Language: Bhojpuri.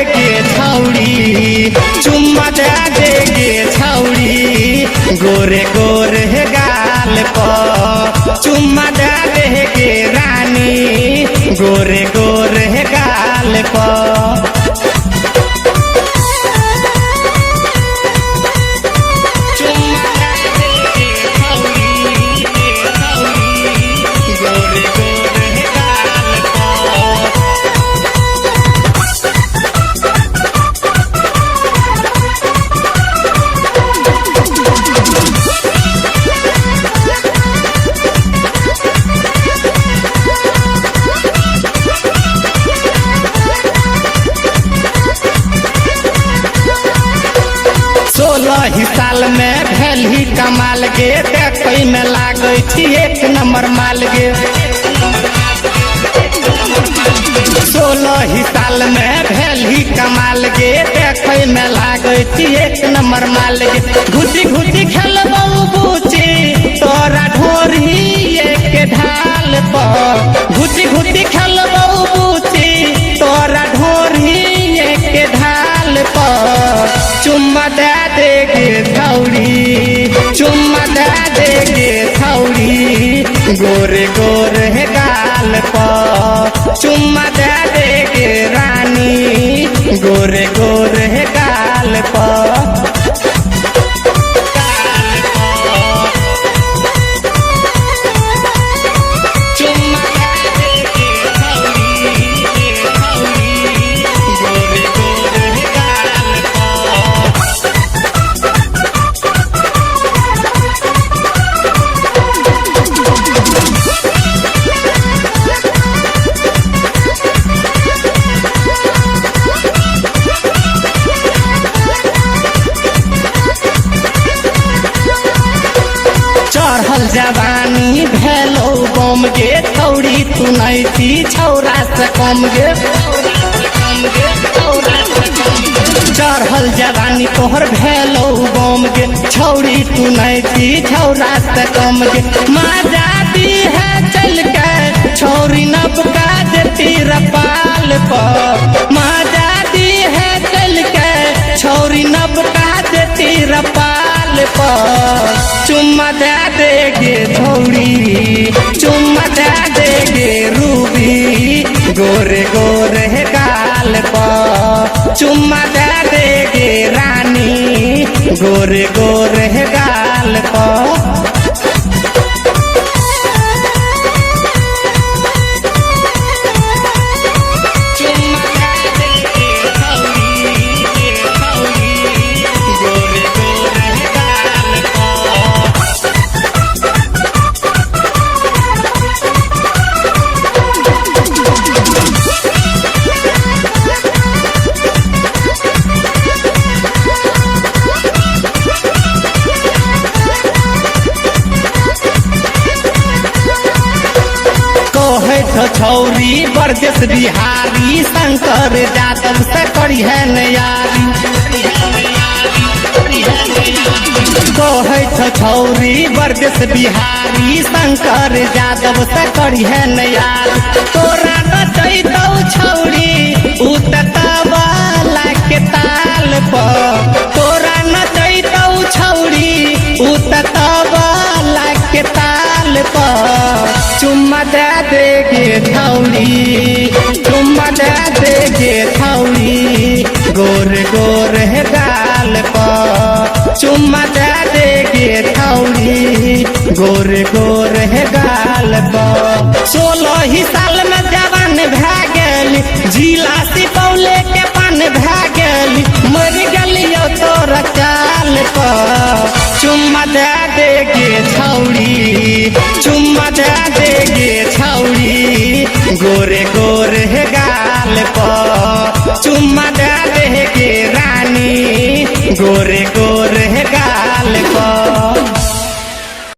गे छौड़ी, चुम्मा दे गे छौड़ी, गोरे गोरे गाल पर चुम्मा दे गे रानी, गोरे गोरे गाल पर। ही साल में भेल ही कमाल गे, देखै में लागै छी एक नंबर माल गे। 16 ही साल में भेल ही कमाल गे, देखै में लागै छी एक नंबर माल गे। घुटी घुटी खेलबौ बूची तोरा ढोरी एक ढाल पर, घुटी घुटी खेलबौ बूची तोरा ढोरी एक ढाल पर। चुम्मा दे गे छौड़ी, चुम्मा दे गे छौड़ी, गोरे गोरे गाल पर चुम्मा दे गे रानी, गोरे गोरे गाल पर। जवानी भेलो बम गे छौड़ी, तू नहीं थी छौरा से कम गे। चढ़ल जवानी तोहर भेलो बम गे छौड़ी, तू नहीं थी छौरा से कम गे। माँ जाती है चल के छौरी नबका देती रपाल पर, माँ जाती है चल के छौरी नबका देती रपाल पर। चुम्मा दे गे छौड़ी, चुम्मा दे गे रूबी, गोरे गोरे गाल पर चुम्मा दे गे रानी, गोरे गोरे गाल पर। छौरी परदेश बिहारी शंकर यादव से करी है नयारी, कहै छौरी परदेश बिहारी शंकर यादव से करी है नयारी। तोरा नचैतौ छौरी उतवाला के ताल पर, तोरा नचैतौ छौरी उतवाला के ताल पर। चुम्मा दे गे छौड़ी, चुम्मा दे गे छौड़ी, गोरे गोरे गाल पर चुम्मा दे गे छौड़ी, गोरे गोरे गाल पर। 16 ही साल में जवान भए गेली, जिला सिपौले के पान भए गेली, मर गेलियो तोरा चाल पर। चुम्मा दे गे छौड़ी, चुम्मा दे गे छौड़ी, गोरे गोरे गाल पर चुम्मा दे गे रानी, गोरे गोरे